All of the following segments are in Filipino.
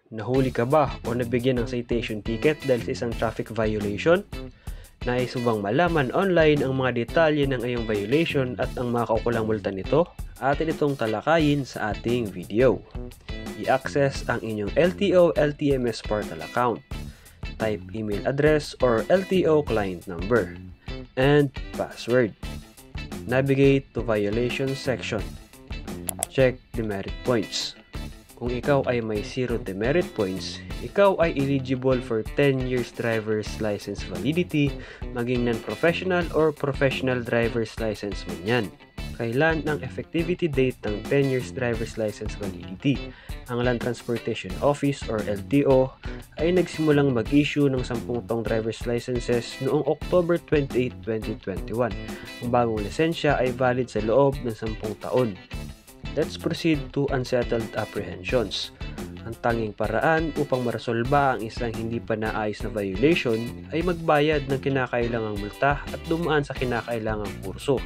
Nahuli ka ba o nabigyan ng citation ticket dahil sa isang traffic violation? Nais mo bang malaman online ang mga detalye ng iyong violation at ang mga kaukulang multa nito? Atin itong talakayin sa ating video. I-access ang inyong LTO LTMS portal account. Type email address or LTO client number and password. Navigate to violation section. Check demerit points. Kung ikaw ay may 0 demerit points, ikaw ay eligible for 10 years driver's license validity, maging non-professional or professional driver's license man yan. Kailan ang effectivity date ng 10 years driver's license validity? Ang Land Transportation Office or LTO ay nagsimulang mag-issue ng 10 taong driver's licenses noong October 28, 2021. Ang bagong lisensya ay valid sa loob ng 10 taon. Let's proceed to unsettled apprehensions. Ang tanging paraan upang maresolba ang isang hindi pa naayos na violation ay magbayad ng kinakailangang multa at dumaan sa kinakailangang kurso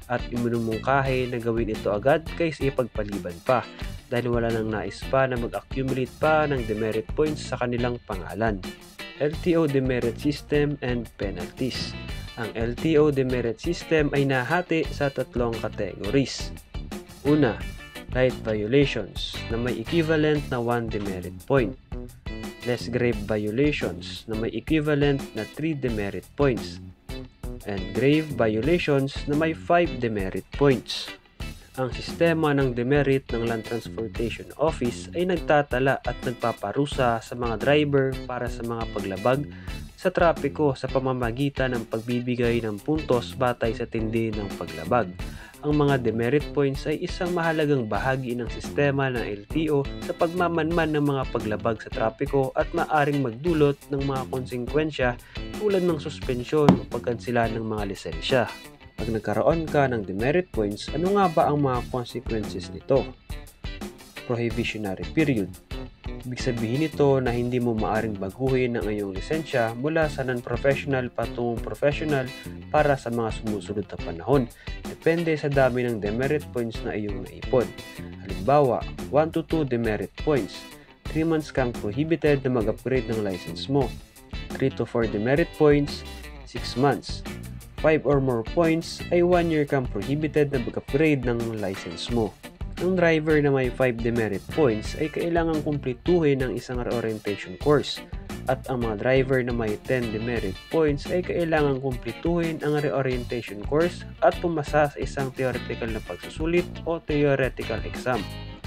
at iminumungkahi na gawin ito agad kaysa ipagpaliban pa dahil wala nang nais pa na mag-accumulate pa ng demerit points sa kanilang pangalan. LTO Demerit System and Penalties. Ang LTO Demerit System ay nahati sa 3 categories. Una, light violations na may equivalent na 1 demerit point. Less grave violations na may equivalent na 3 demerit points. And grave violations na may 5 demerit points. Ang sistema ng demerit ng Land Transportation Office ay nagtatala at nagpaparusa sa mga driver para sa mga paglabag sa trapiko sa pamamagitan ng pagbibigay ng puntos batay sa tindi ng paglabag. Ang mga demerit points ay isang mahalagang bahagi ng sistema ng LTO sa pagmamanman ng mga paglabag sa trapiko at maaring magdulot ng mga konsekwensya tulad ng suspensyon o pagkansela ng mga lisensya. Pag nagkaroon ka ng demerit points, ano nga ba ang mga consequences nito? Prohibitionary period. Ibig sabihin nito na hindi mo maaring baguhin ang iyong lisensya mula sa non-professional patungong professional para sa mga sumusunod na panahon. Depende sa dami ng demerit points na iyong naipon. Halimbawa, 1 to 2 demerit points. 3 months kang prohibited na mag-upgrade ng license mo. 3 to 4 demerit points, 6 months. 5 or more points ay 1 year kang prohibited na mag-upgrade ng license mo. Ang driver na may 5 demerit points ay kailangang kumplituhin ng isang reorientation course at ang mga driver na may 10 demerit points ay kailangang kumplituhin ang reorientation course at pumasa sa isang theoretical na pagsusulit o theoretical exam.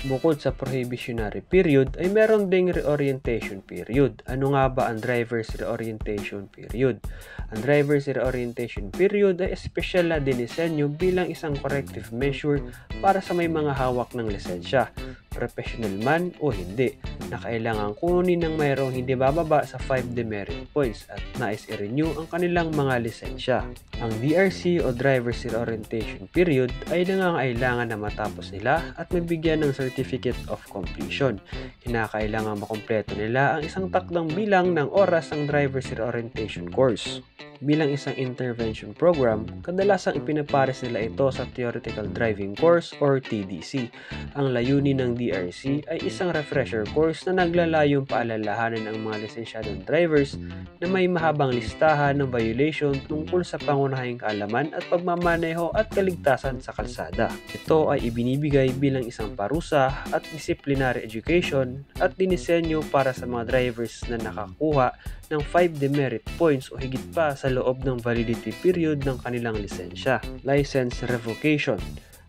Bukod sa prohibitionary period ay meron ding reorientation period. Ano nga ba ang driver's reorientation period? Ang driver's reorientation period ay espesyal na dinisenyo bilang isang corrective measure para sa may mga hawak ng lisensya, professional man o hindi, na kailangan kunin ng mayroong hindi bababa sa 5 demerit points at nais i-renew ang kanilang mga lisensya. Ang DRC o driver's reorientation period ay nangangailangan na matapos nila at mabigyan ng certificate of completion. Kinakailangan makumpleto nila ang isang takdang bilang ng oras ng driver's reorientation course. Bilang isang intervention program, kadalasang ipinapares nila ito sa Theoretical Driving Course or TDC. Ang layunin ng DRC ay isang refresher course na naglalayong paalalahanan ang mga lisensyadong drivers na may mahabang listahan ng violation tungkol sa pangunahing kaalaman at pagmamaneho at kaligtasan sa kalsada. Ito ay ibinibigay bilang isang parusa at disciplinary education at dinisenyo para sa mga drivers na nakakuha ng 5 demerit points o higit pa sa loob ng validity period ng kanilang lisensya. License revocation.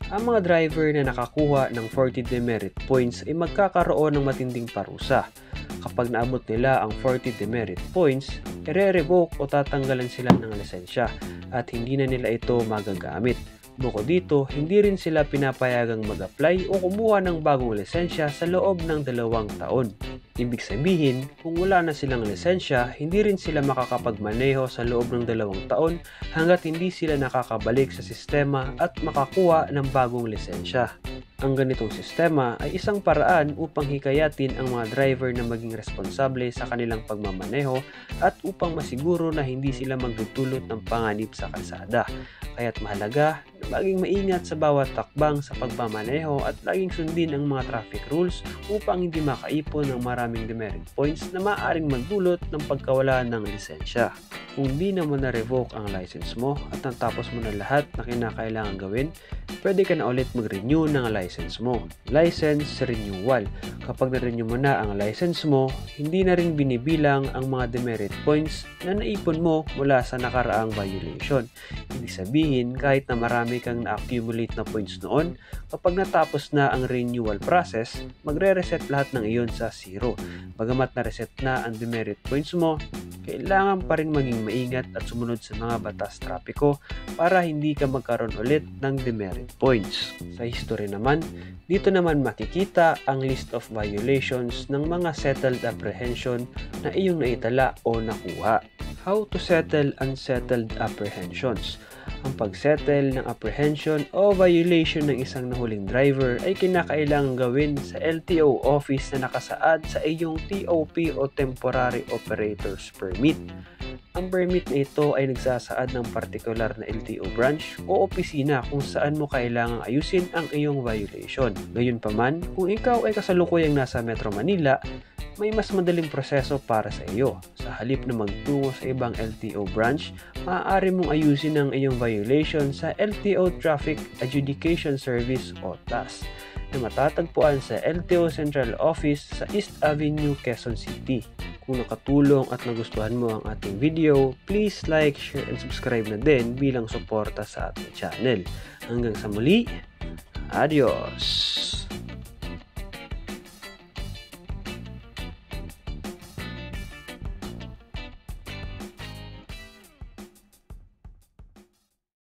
Ang mga driver na nakakuha ng 40 demerit points ay magkakaroon ng matinding parusa. Kapag naabot nila ang 40 demerit points, i-revoke o tatanggalan sila ng lisensya at hindi na nila ito magagamit. Bukod dito, hindi rin sila pinapayagang mag-apply o kumuha ng bagong lisensya sa loob ng 2 taon. Ibig sabihin, kung wala na silang lisensya, hindi rin sila makakapagmaneho sa loob ng 2 taon hanggat hindi sila nakakabalik sa sistema at makakuha ng bagong lisensya. Ang ganitong sistema ay isang paraan upang hikayatin ang mga driver na maging responsable sa kanilang pagmamaneho at upang masiguro na hindi sila magdudulot ng panganib sa kalsada. Kaya't mahalaga na maging maingat sa bawat takbang sa pagmamaneho at laging sundin ang mga traffic rules upang hindi makaipon ng maraming demerit points na maaaring magdulot ng pagkawala ng lisensya. Kung di naman na-revoke ang license mo at natapos mo na lahat na kinakailangan gawin, pwede ka na ulit mag-renew ng license mo. License renewal. Kapag na-renew mo na ang license mo, hindi na rin binibilang ang mga demerit points na naipon mo mula sa nakaraang violation. Ibig sabihin, kahit na marami kang na-accumulate na points noon, kapag natapos na ang renewal process, magre-reset lahat ng iyon sa 0. Bagamat na-reset na ang demerit points mo, kailangan pa rin maging maingat at sumunod sa mga batas trapiko para hindi ka magkaroon ulit ng demerit points. Sa history naman, dito naman makikita ang list of violations ng mga settled apprehension na iyong naitala o nakuha. How to settle unsettled apprehensions. Ang pag-settle ng apprehension o violation ng isang nahuling driver ay kinakailangang gawin sa LTO office na nakasaad sa iyong TOP o Temporary Operator's Permit. Ang permit na ito ay nagsasaad ng partikular na LTO branch o opisina kung saan mo kailangang ayusin ang iyong violation. Gayunpaman, kung ikaw ay kasalukuyang nasa Metro Manila, may mas madaling proseso para sa iyo. Sa halip na magtungo sa ibang LTO branch, maaari mong ayusin ang iyong violation sa LTO Traffic Adjudication Service o TAS na matatagpuan sa LTO Central Office sa East Avenue, Quezon City. Kung nakatulong at nagustuhan mo ang ating video, please like, share, and subscribe na din bilang suporta sa ating channel. Hanggang sa muli, adios!